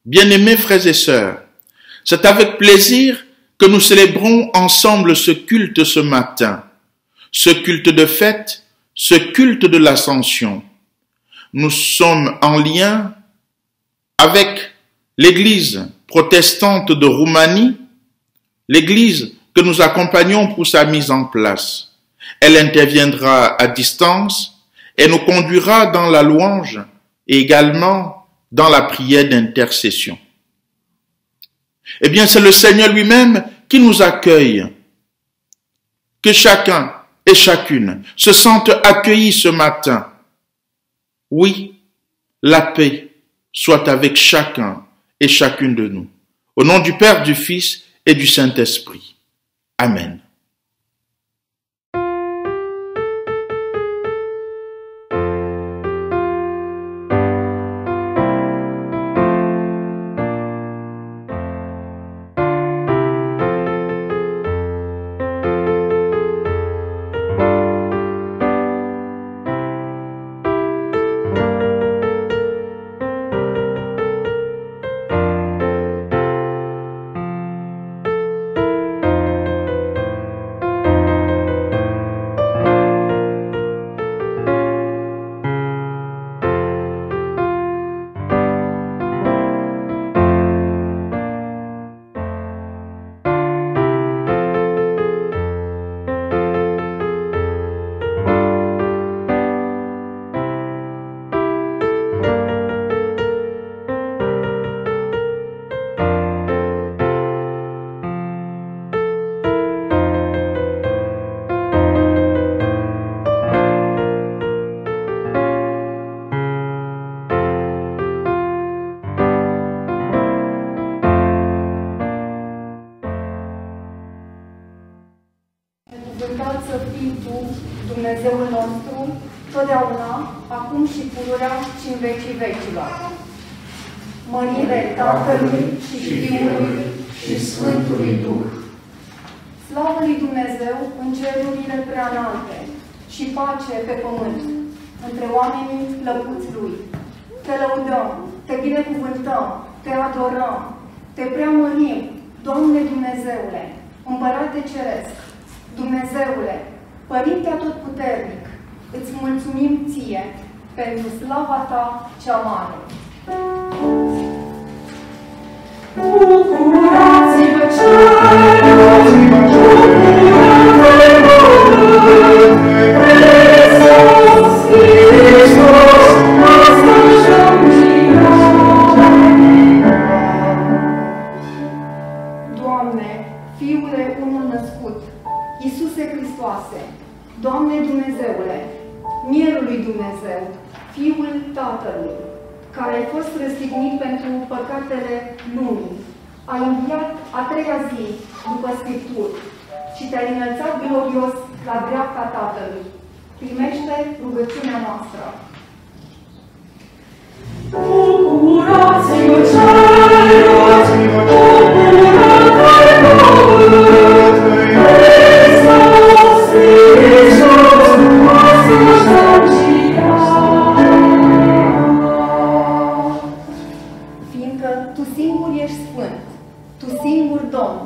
Bien-aimés frères et sœurs, c'est avec plaisir que nous célébrons ensemble ce culte ce matin, ce culte de fête, ce culte de l'Ascension. Nous sommes en lien avec l'Église protestante de Roumanie, l'Église que nous accompagnons pour sa mise en place. Elle interviendra à distance et nous conduira dans la louange et également dans la prière d'intercession. Eh bien, c'est le Seigneur lui-même qui nous accueille. Que chacun et chacune se sentent accueillis ce matin. Oui, la paix soit avec chacun et chacune de nous. Au nom du Père, du Fils et du Saint-Esprit. Amen. Binecuvântat să fii Tu, Dumnezeul nostru, totdeauna, acum și pururea și în vecii vecilor. Mărire Tatălui și Fiului și Sfântului Duh. Slavă lui Dumnezeu în cerurile preanalte și pace pe pământ, între oamenii plăcuți Lui. Te lăudăm, Te binecuvântăm, Te adorăm, Te preamărim, Doamne Dumnezeule, Împărate Ceresc, Dumnezeule, Părinte Atotputernic, îți mulțumim Ție pentru slava Ta cea mare. Bucurați-vă Doamne, Fiule unul născut, Iisuse Hristoase, Doamne Dumnezeule, Mierul lui Dumnezeu, Fiul Tatălui, care ai fost răstignit pentru păcatele lumii, ai înviat a treia zi după Scripturi și te-ai înălțat glorios la dreapta Tatălui. Primește rugăciunea noastră. Bucurați-vă fiindcă Tu singur ești Sfânt, Tu singur Domn,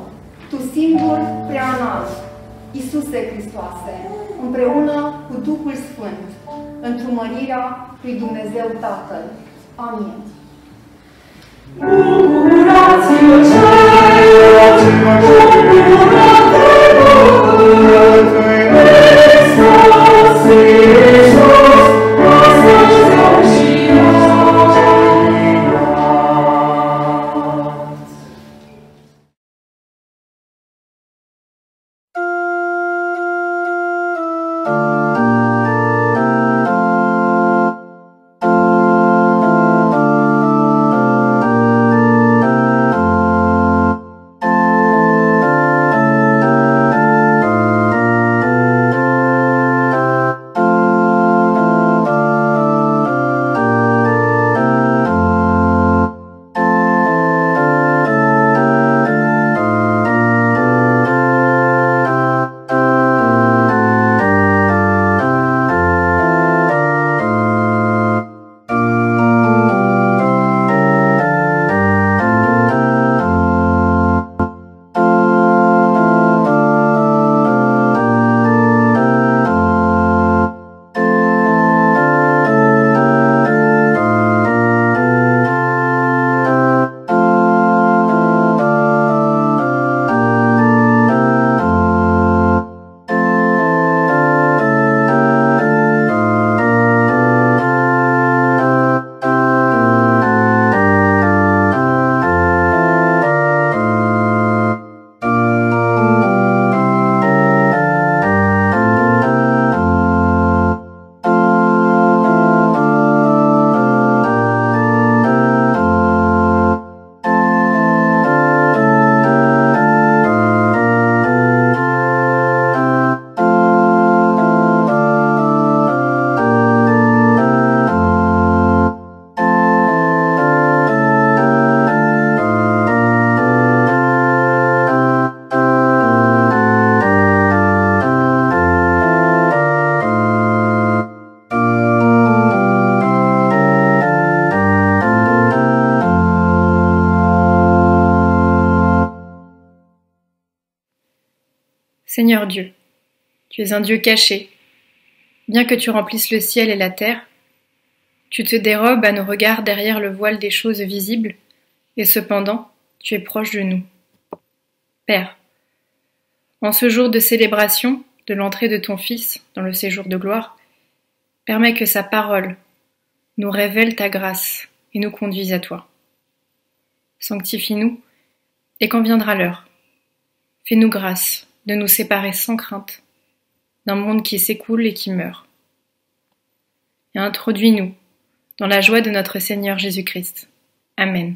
Tu singur Preanalt, Iisuse Hristoase, împreună cu Duhul Sfânt, într-o mărirea lui Dumnezeu Tatăl. Amin. Bucurați-vă Seigneur Dieu, tu es un Dieu caché. Bien que tu remplisses le ciel et la terre, tu te dérobes à nos regards derrière le voile des choses visibles, et cependant, tu es proche de nous. Père, en ce jour de célébration de l'entrée de ton Fils dans le séjour de gloire, permets que sa parole nous révèle ta grâce et nous conduise à toi. Sanctifie-nous, et quand viendra l'heure, fais-nous grâce de nous séparer sans crainte d'un monde qui s'écoule et qui meurt. Et introduis-nous dans la joie de notre Seigneur Jésus-Christ. Amen.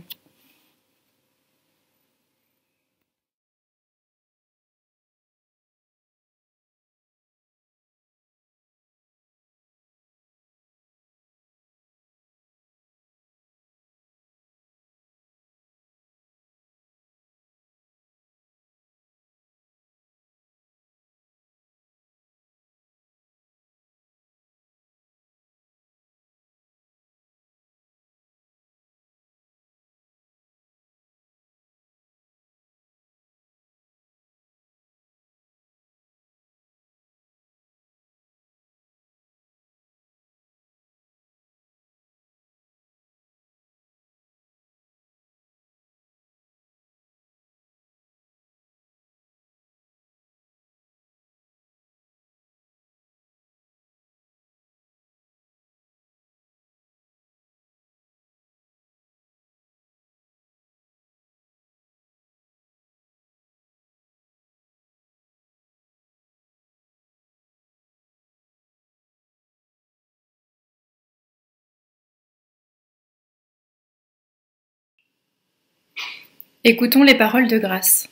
Écoutons les paroles de grâce.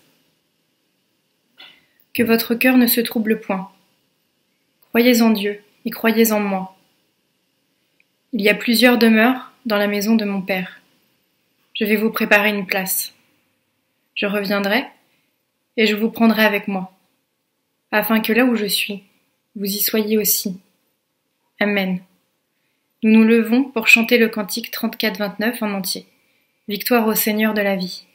Que votre cœur ne se trouble point. Croyez en Dieu et croyez en moi. Il y a plusieurs demeures dans la maison de mon Père. Je vais vous préparer une place. Je reviendrai et je vous prendrai avec moi, afin que là où je suis, vous y soyez aussi. Amen. Nous nous levons pour chanter le cantique 34-29 en entier. Victoire au Seigneur de la vie.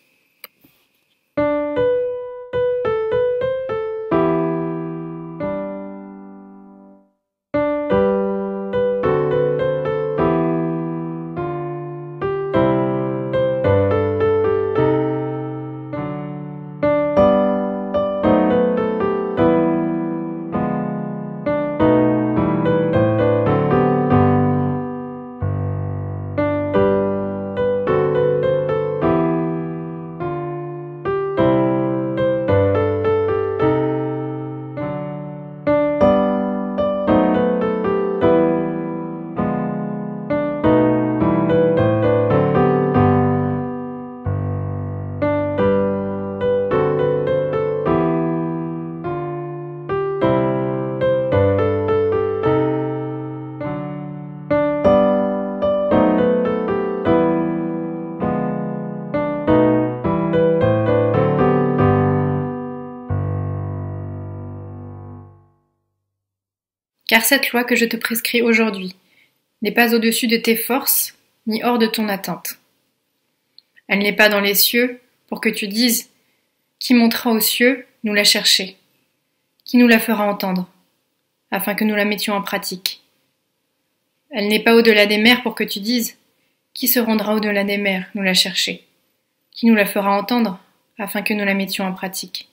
Car cette loi que je te prescris aujourd'hui n'est pas au-dessus de tes forces, ni hors de ton atteinte. Elle n'est pas dans les cieux pour que tu dises « Qui montera aux cieux, nous la chercher ? Qui nous la fera entendre, afin que nous la mettions en pratique ? Elle n'est pas au-delà des mers pour que tu dises « Qui se rendra au-delà des mers, nous la chercher ? Qui nous la fera entendre, afin que nous la mettions en pratique ?»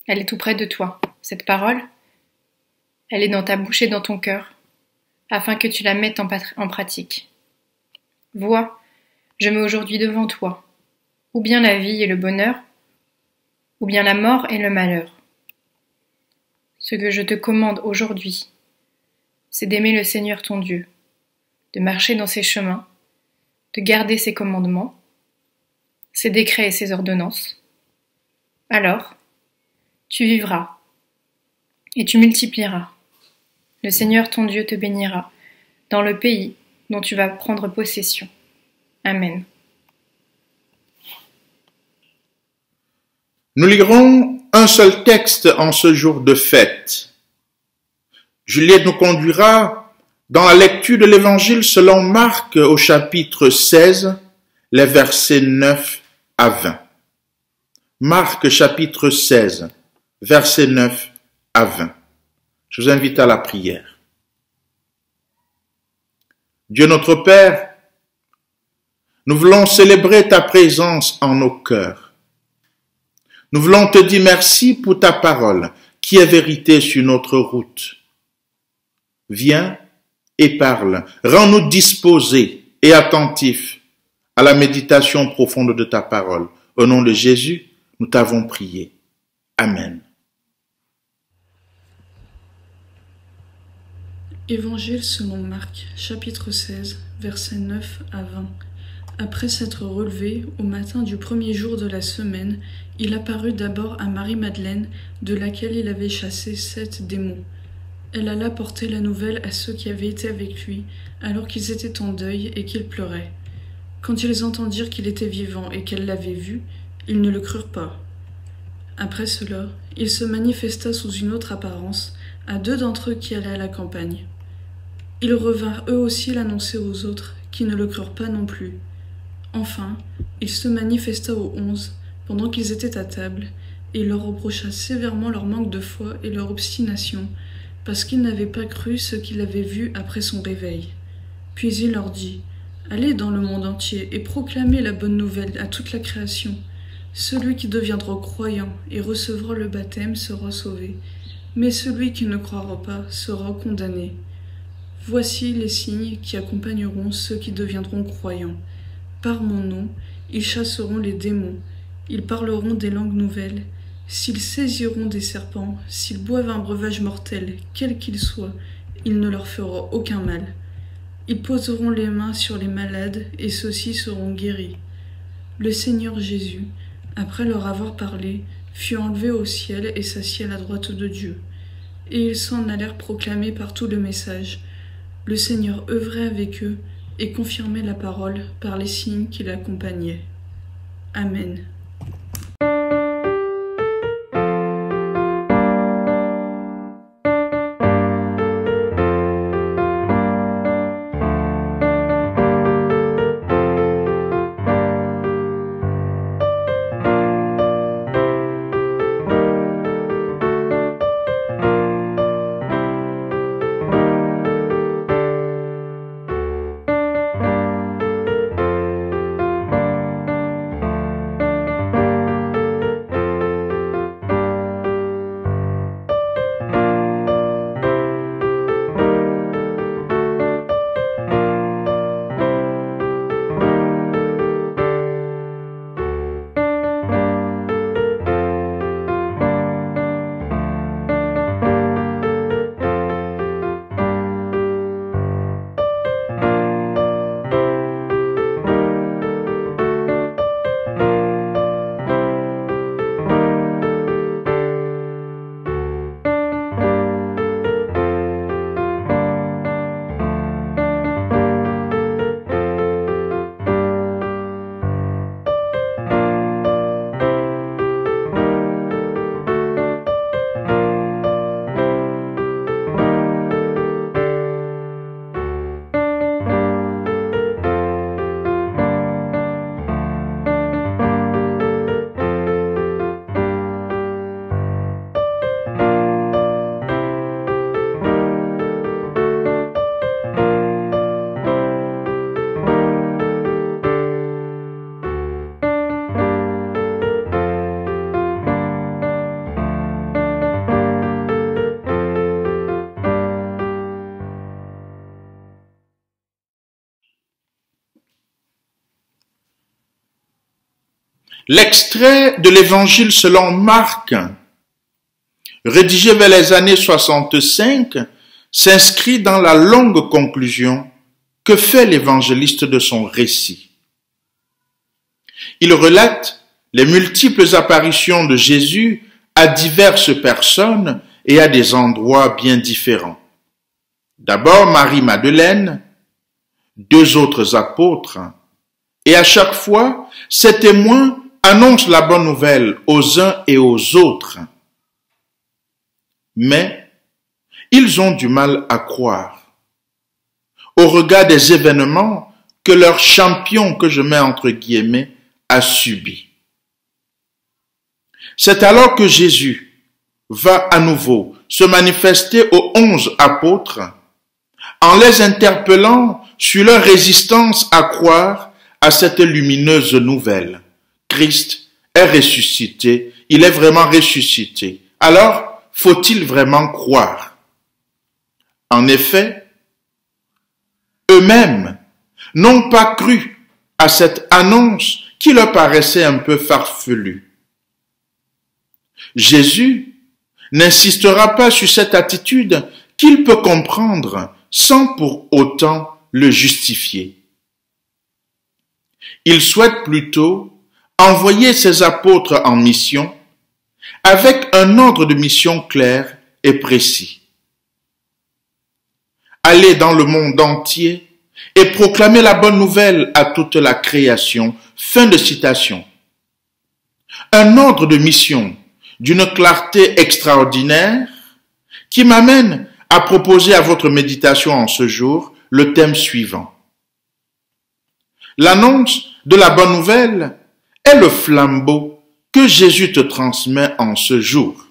Elle est tout près de toi, cette parole. Elle est dans ta bouche et dans ton cœur, afin que tu la mettes en pratique. Vois, je mets aujourd'hui devant toi, ou bien la vie et le bonheur, ou bien la mort et le malheur. Ce que je te commande aujourd'hui, c'est d'aimer le Seigneur ton Dieu, de marcher dans ses chemins, de garder ses commandements, ses décrets et ses ordonnances. Alors, tu vivras et tu multiplieras. Le Seigneur ton Dieu te bénira dans le pays dont tu vas prendre possession. Amen. Nous lirons un seul texte en ce jour de fête. Juliette nous conduira dans la lecture de l'Évangile selon Marc au chapitre 16, les versets 9 à 20. Marc chapitre 16, versets 9 à 20. Je vous invite à la prière. Dieu notre Père, nous voulons célébrer ta présence en nos cœurs. Nous voulons te dire merci pour ta parole qui est vérité sur notre route. Viens et parle, rends-nous disposés et attentifs à la méditation profonde de ta parole. Au nom de Jésus, nous t'avons prié. Amen. Évangile selon Marc, chapitre 16, versets 9 à 20. Après s'être relevé, au matin du premier jour de la semaine, il apparut d'abord à Marie-Madeleine, de laquelle il avait chassé 7 démons. Elle alla porter la nouvelle à ceux qui avaient été avec lui, alors qu'ils étaient en deuil et qu'ils pleuraient. Quand ils entendirent qu'il était vivant et qu'elle l'avait vu, ils ne le crurent pas. Après cela, il se manifesta sous une autre apparence à 2 d'entre eux qui allaient à la campagne. Ils revinrent eux aussi l'annoncer aux autres, qui ne le crurent pas non plus. Enfin, il se manifesta aux 11, pendant qu'ils étaient à table, et il leur reprocha sévèrement leur manque de foi et leur obstination, parce qu'ils n'avaient pas cru ce qu'il avait vu après son réveil. Puis il leur dit, « Allez dans le monde entier et proclamez la bonne nouvelle à toute la création. Celui qui deviendra croyant et recevra le baptême sera sauvé, mais celui qui ne croira pas sera condamné. Voici les signes qui accompagneront ceux qui deviendront croyants. Par mon nom, ils chasseront les démons, ils parleront des langues nouvelles, s'ils saisiront des serpents, s'ils boivent un breuvage mortel, quel qu'il soit, il ne leur fera aucun mal. Ils poseront les mains sur les malades et ceux-ci seront guéris. » Le Seigneur Jésus, après leur avoir parlé, fut enlevé au ciel et s'assit à la droite de Dieu. Et ils s'en allèrent proclamer partout le message. Le Seigneur œuvrait avec eux et confirmait la parole par les signes qui l'accompagnaient. Amen. L'extrait de l'Évangile selon Marc, rédigé vers les années 65, s'inscrit dans la longue conclusion que fait l'évangéliste de son récit. Il relate les multiples apparitions de Jésus à diverses personnes et à des endroits bien différents. D'abord Marie-Madeleine, 2 autres apôtres, et à chaque fois, ces témoins annoncent la bonne nouvelle aux uns et aux autres. Mais ils ont du mal à croire au regard des événements que leur champion, que je mets entre guillemets, a subi. C'est alors que Jésus, va à nouveau se manifester aux 11 apôtres en les interpellant sur leur résistance à croire à cette lumineuse nouvelle. Christ est ressuscité, il est vraiment ressuscité. Alors, faut-il vraiment croire? En effet, eux-mêmes n'ont pas cru à cette annonce qui leur paraissait un peu farfelue. Jésus n'insistera pas sur cette attitude qu'il peut comprendre sans pour autant le justifier. Il souhaite plutôt envoyer ses apôtres en mission avec un ordre de mission clair et précis. Aller dans le monde entier et proclamer la bonne nouvelle à toute la création. Fin de citation. Un ordre de mission d'une clarté extraordinaire qui m'amène à proposer à votre méditation en ce jour le thème suivant. L'annonce de la bonne nouvelle est le flambeau que Jésus te transmet en ce jour.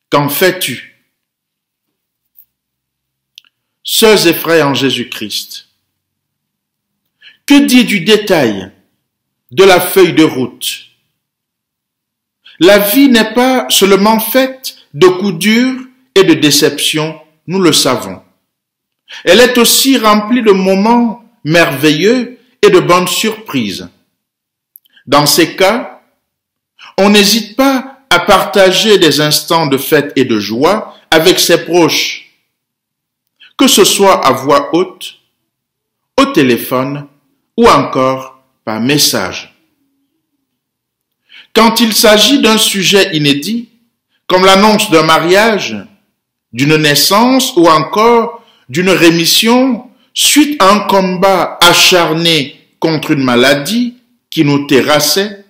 Qu'en fais-tu? Sœurs et frères en Jésus-Christ, que dit du détail de la feuille de route? La vie n'est pas seulement faite de coups durs et de déceptions, nous le savons. Elle est aussi remplie de moments merveilleux et de bonnes surprises. Dans ces cas, on n'hésite pas à partager des instants de fête et de joie avec ses proches, que ce soit à voix haute, au téléphone ou encore par message. Quand il s'agit d'un sujet inédit, comme l'annonce d'un mariage, d'une naissance ou encore d'une rémission suite à un combat acharné contre une maladie qui nous terrassait,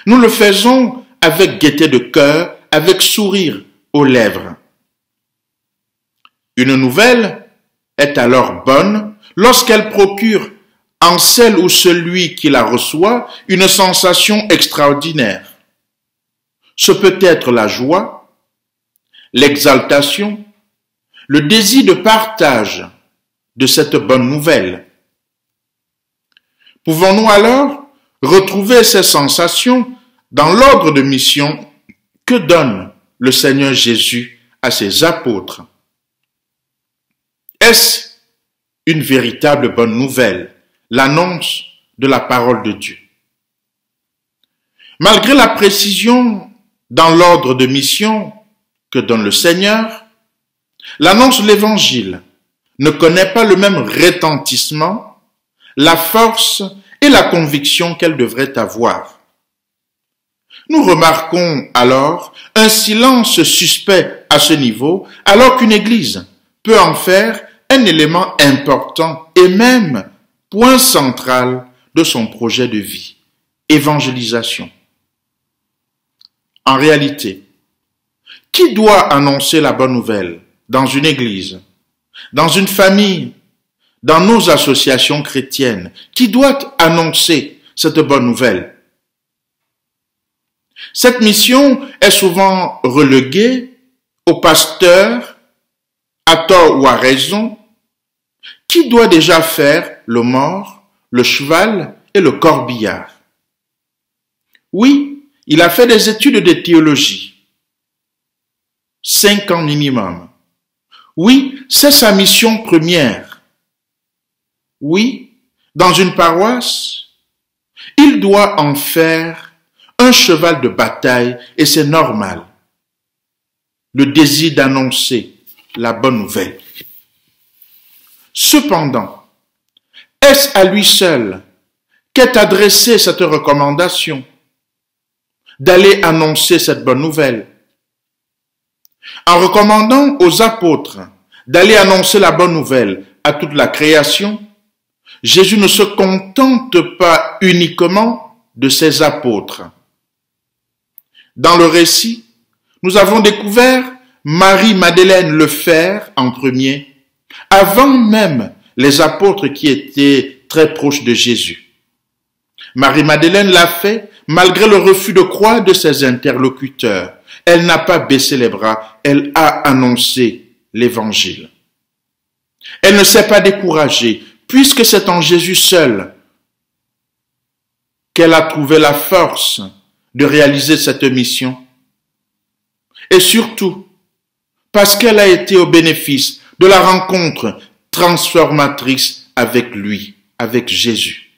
nous le faisons avec gaieté de cœur, avec sourire aux lèvres. Une nouvelle est alors bonne lorsqu'elle procure en celle ou celui qui la reçoit une sensation extraordinaire. Ce peut être la joie, l'exaltation, le désir de partage de cette bonne nouvelle. Pouvons-nous alors retrouver ces sensations dans l'ordre de mission que donne le Seigneur Jésus à ses apôtres? Est-ce une véritable bonne nouvelle, l'annonce de la parole de Dieu? Malgré la précision dans l'ordre de mission que donne le Seigneur, l'annonce de l'Évangile ne connaît pas le même retentissement, la force et la conviction qu'elle devrait avoir. Nous remarquons alors un silence suspect à ce niveau, alors qu'une église peut en faire un élément important et même point central de son projet de vie, évangélisation. En réalité, qui doit annoncer la bonne nouvelle dans une église, dans une famille, dans nos associations chrétiennes? Qui doit annoncer cette bonne nouvelle? Cette mission est souvent reléguée au pasteur, à tort ou à raison. Qui doit déjà faire le mort, le cheval et le corbillard? Oui, il a fait des études de théologie. 5 ans minimum. Oui, c'est sa mission première. Oui, dans une paroisse, il doit en faire un cheval de bataille et c'est normal. Le désir d'annoncer la bonne nouvelle. Cependant, est-ce à lui seul qu'est adressée cette recommandation d'aller annoncer cette bonne nouvelle? En recommandant aux apôtres d'aller annoncer la bonne nouvelle à toute la création, Jésus ne se contente pas uniquement de ses apôtres. Dans le récit, nous avons découvert Marie-Madeleine le faire en premier, avant même les apôtres qui étaient très proches de Jésus. Marie-Madeleine l'a fait malgré le refus de croire de ses interlocuteurs, Elle n'a pas baissé les bras, elle a annoncé l'évangile. Elle ne s'est pas découragée, puisque c'est en Jésus seul qu'elle a trouvé la force de réaliser cette mission. Et surtout, parce qu'elle a été au bénéfice de la rencontre transformatrice avec lui, avec Jésus.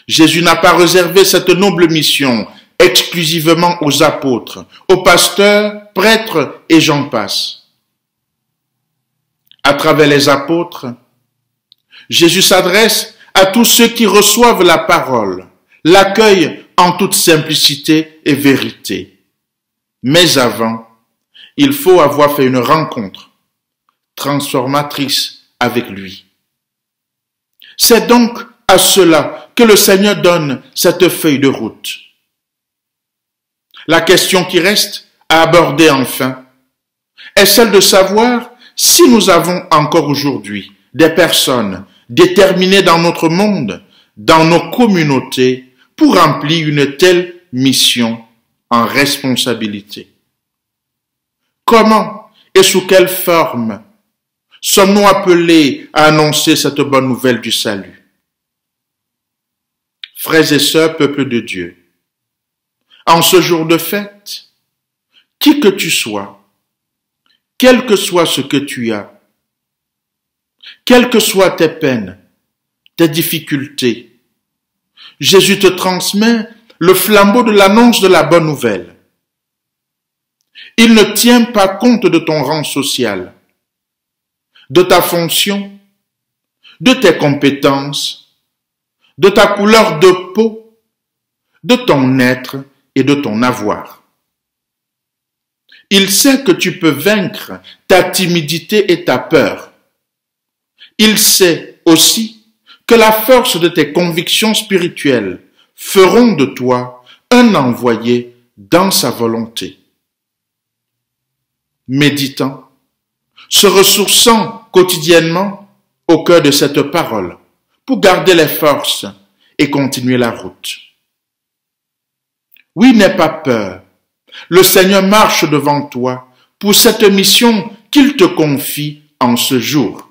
Jésus n'a pas réservé cette noble mission exclusivement aux apôtres, aux pasteurs, prêtres et j'en passe. À travers les apôtres, Jésus s'adresse à tous ceux qui reçoivent la parole, l'accueillent en toute simplicité et vérité. Mais avant, il faut avoir fait une rencontre transformatrice avec lui. C'est donc à cela que le Seigneur donne cette feuille de route. La question qui reste à aborder enfin est celle de savoir si nous avons encore aujourd'hui des personnes déterminées dans notre monde, dans nos communautés, pour remplir une telle mission en responsabilité. Comment et sous quelle forme sommes-nous appelés à annoncer cette bonne nouvelle du salut? Frères et sœurs, peuple de Dieu, en ce jour de fête, qui que tu sois, quel que soit ce que tu as, quelles que soient tes peines, tes difficultés, Jésus te transmet le flambeau de l'annonce de la bonne nouvelle. Il ne tient pas compte de ton rang social, de ta fonction, de tes compétences, de ta couleur de peau, de ton être et de ton avoir. Il sait que tu peux vaincre ta timidité et ta peur. Il sait aussi que la force de tes convictions spirituelles feront de toi un envoyé dans sa volonté. Méditant, se ressourçant quotidiennement au cœur de cette parole pour garder les forces et continuer la route. Oui, n'aie pas peur. Le Seigneur marche devant toi pour cette mission qu'il te confie en ce jour.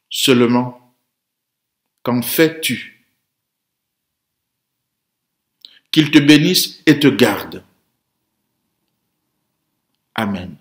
Seulement, qu'en fais-tu? Qu'il te bénisse et te garde. Amen.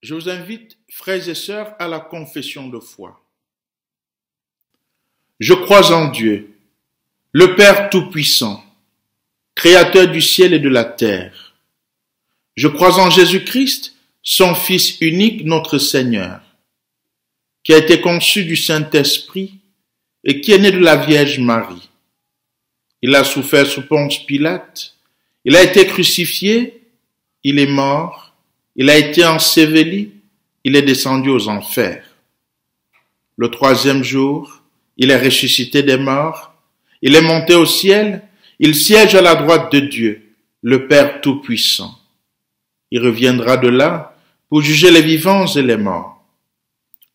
Je vous invite, frères et sœurs, à la confession de foi. Je crois en Dieu, le Père Tout-Puissant, Créateur du ciel et de la terre. Je crois en Jésus-Christ, son Fils unique, notre Seigneur, qui a été conçu du Saint-Esprit et qui est né de la Vierge Marie. Il a souffert sous Ponce Pilate, il a été crucifié, il est mort, il a été enseveli, il est descendu aux enfers. Le troisième jour, il est ressuscité des morts, il est monté au ciel, il siège à la droite de Dieu, le Père Tout-Puissant. Il reviendra de là pour juger les vivants et les morts.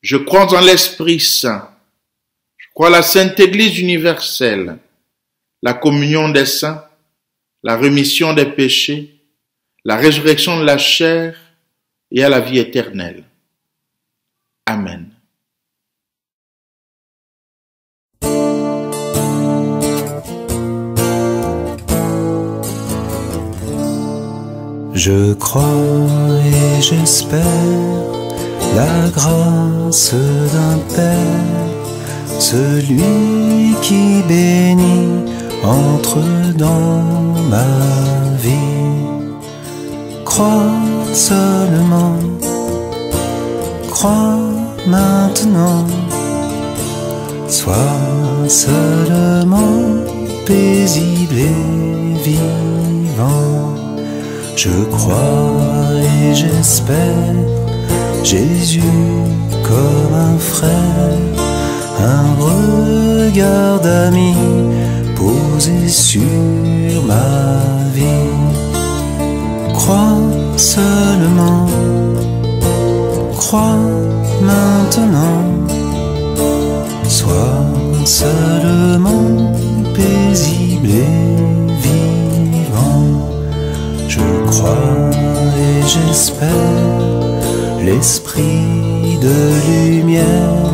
Je crois en l'Esprit Saint, je crois à la Sainte Église universelle, la communion des saints, la rémission des péchés, la résurrection de la chair et à la vie éternelle. Amen. Je crois et j'espère la grâce d'un Père, celui qui bénit entre dans ma vie. Crois seulement, crois maintenant, sois seulement paisible et vivant. Je crois et j'espère Jésus comme un frère, un regard d'ami posé sur ma vie. Crois seulement, crois maintenant, sois seulement paisible et vivant. Je crois et j'espère l'esprit de lumière,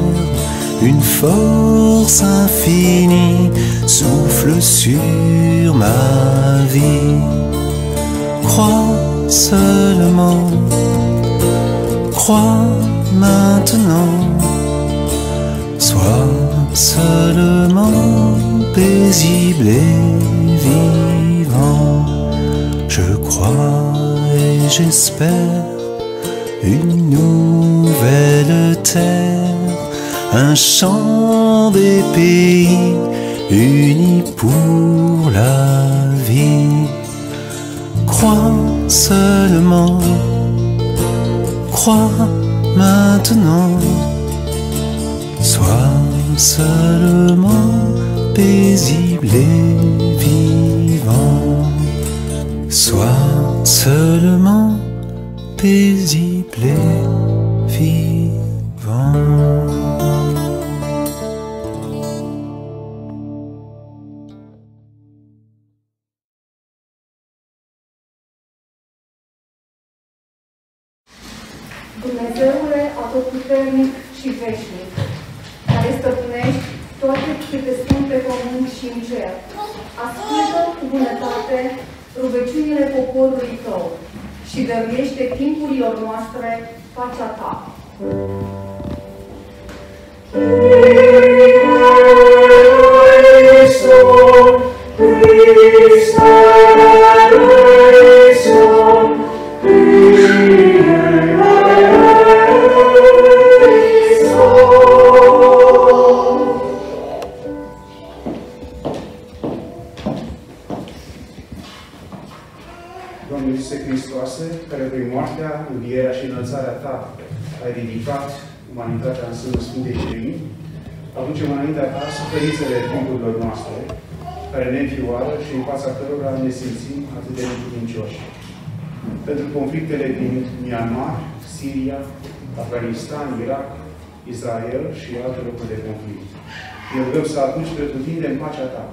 une force infinie souffle sur ma vie. Crois seulement, crois maintenant, sois seulement paisible et vivant. Je crois et j'espère une nouvelle terre, un chant des pays unis pour la vie. Crois seulement, crois maintenant, sois seulement paisible et vivant. Sois seulement paisible et vivant. Dumnezeule atotputernic și veșnic, care stăpânești toate câte sunt pe pământ și în cer, ascultă cu bunătate rugăciunile poporului tău și dăruiește timpurilor noastre pacea ta. Domnul Iisuse Hristoase, care prin moartea, învierea și înălțarea ta ai ridicat umanitatea în sânul Sfintei Trăimi, aducem înaintea ta suferințele timpurilor noastre, care ne înfioară și în fața cărora ne simțim atât de neputincioși. Pentru conflictele din Myanmar, Siria, Afganistan, Irak, Israel și alte locuri de conflict. Ne rugăm să aduci pretutindeni pacea ta,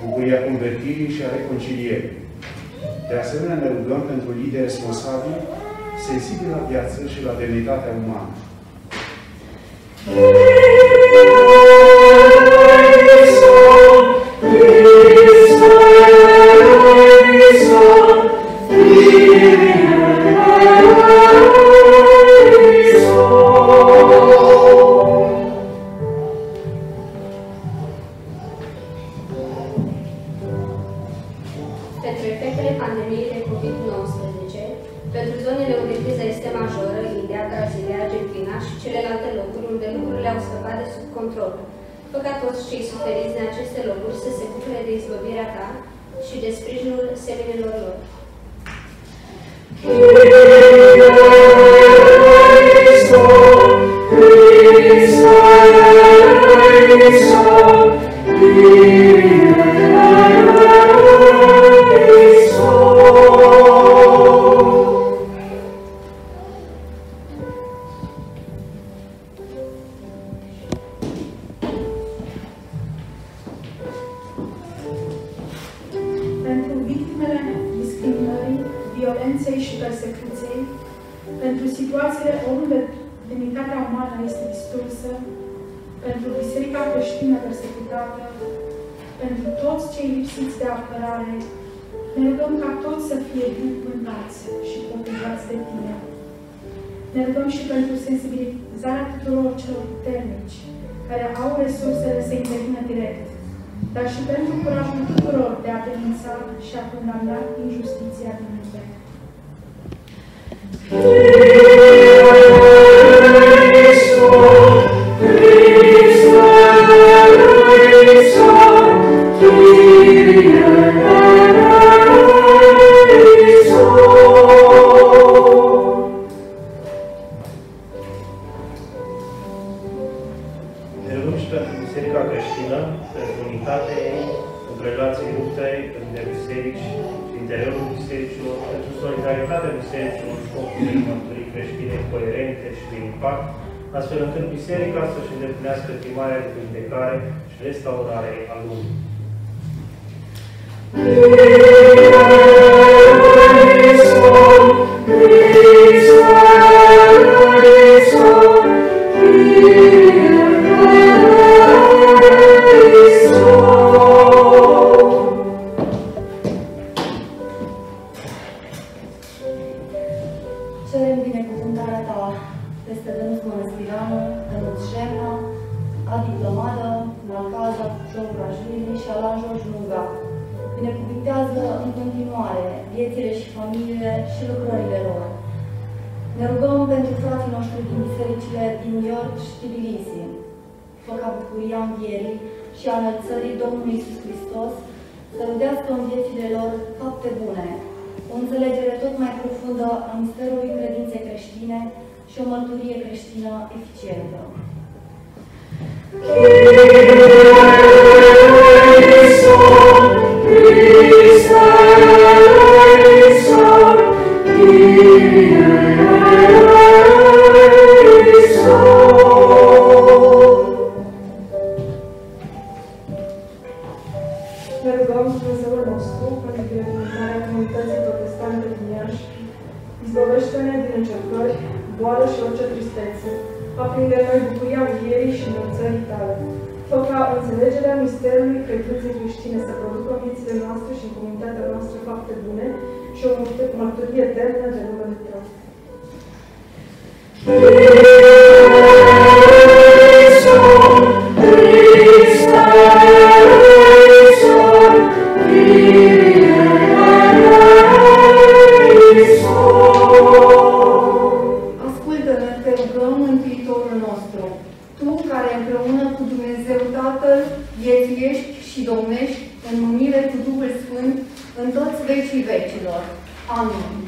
bucuria convertirii și a reconcilierii. De asemenea, ne rugăm pentru lideri responsabili, sensibili la viață și la demnitatea umană. pentru efectele pandemiei de COVID-19, pentru zonele unde criza este majoră, India, Brazilia, Argentina și celelalte locuri unde lucrurile au scăpat de sub control. Fă ca toți cei suferiți din aceste locuri să se bucure de izbăvirea ta și de sprijinul seminilor lor. Pentru victimele discriminării, violenței și persecuției, pentru situațiile oriunde demnitatea umană este distrusă, pentru biserica creștină persecutată, pentru toți cei lipsiți de apărare, ne rugăm ca toți să fie binecuvântați și protejați de Tine. Ne rugăm și pentru sensibilizarea tuturor celor puternici, care au resursele să intervină direct, dar și pentru curajul tuturor de a denunța și a condamna injustiția din lume. Ne rugăm și pentru Biserica creștină, pentru unitate ei, în relații rupte între biserici și interiorul bisericilor, pentru solidaritatea bisericilor și scopul mântuirii creștine coerente și de impact, astfel încât biserica să-și îndeplinească chemarea de vindecare și restaurare a lumii. Cerem binecuvântarea Ta peste Dănuț Mănăstireanu, Dănuț Șemna, Adi Plămadă, Nalcaza, Joc Brajlini și Alan George Lunga. Binecuvintează în continuare viețile și familiile și lucrările lor. Ne rugăm pentru frații noștri din bisericile din New York și Tbilisi. Fă ca bucuria învierii și a înălțării Domnului Iisus Hristos să rodească în viețile lor fapte bune, o înțelegere tot mai profundă a misterului credinței creștine și o mărturie creștină eficientă. Ne rugăm Dumnezeul nostru pentru binecuvântarea comunității protestante din Iași. Izbăvește-ne din încercări, boală și orice tristețe. Aprinde în noi bucuria învierii și înălțării Tale. Fă ca înțelegerea misterului credinței creștine să producă în viețile noastre și în comunitatea noastră fapte bune și o mărturie eternă de numele Tău. Ascultă-ne, te rugăm, Mântuitorul nostru, Tu care împreună cu Dumnezeu Tatăl viețuiești și domnești în unire cu Duhul Sfânt în toți vecii vecilor. Amin.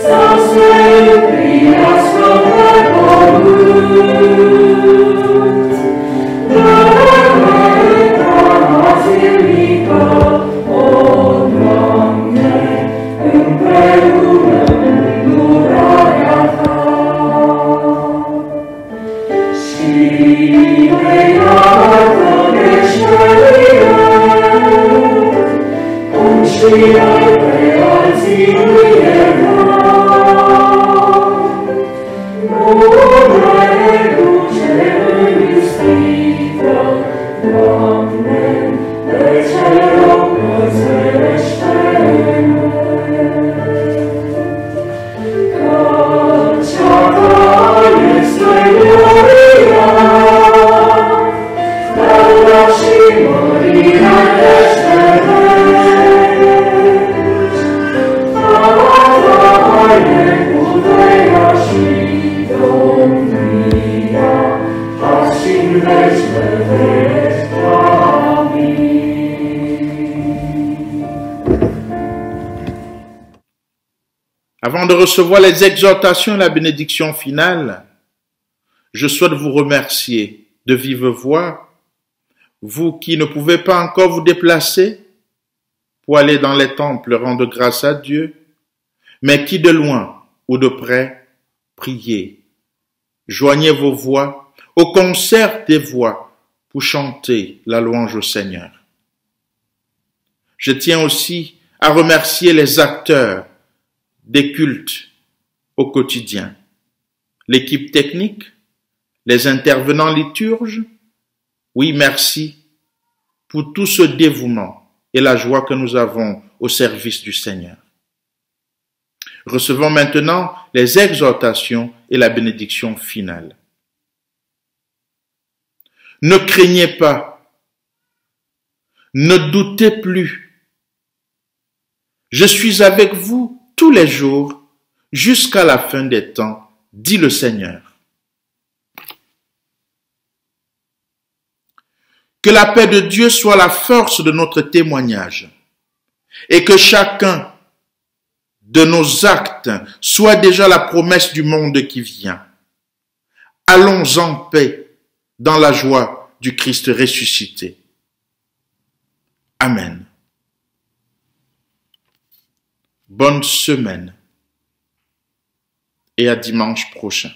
Să se Avant de recevoir les exhortations et la bénédiction finale, je souhaite vous remercier de vive voix, vous qui ne pouvez pas encore vous déplacer pour aller dans les temples rendre grâce à Dieu, mais qui de loin ou de près, priez, joignez vos voix au concert des voix pour chanter la louange au Seigneur. Je tiens aussi à remercier les acteurs des cultes au quotidien, l'équipe technique, les intervenants liturges. Oui, merci pour tout ce dévouement et la joie que nous avons au service du Seigneur. Recevons maintenant les exhortations et la bénédiction finale. Ne craignez pas, ne doutez plus. Je suis avec vous tous les jours jusqu'à la fin des temps, dit le Seigneur. Que la paix de Dieu soit la force de notre témoignage et que chacun de nos actes soit déjà la promesse du monde qui vient. Allons en paix dans la joie du Christ ressuscité. Amen. Bonne semaine et à dimanche prochain.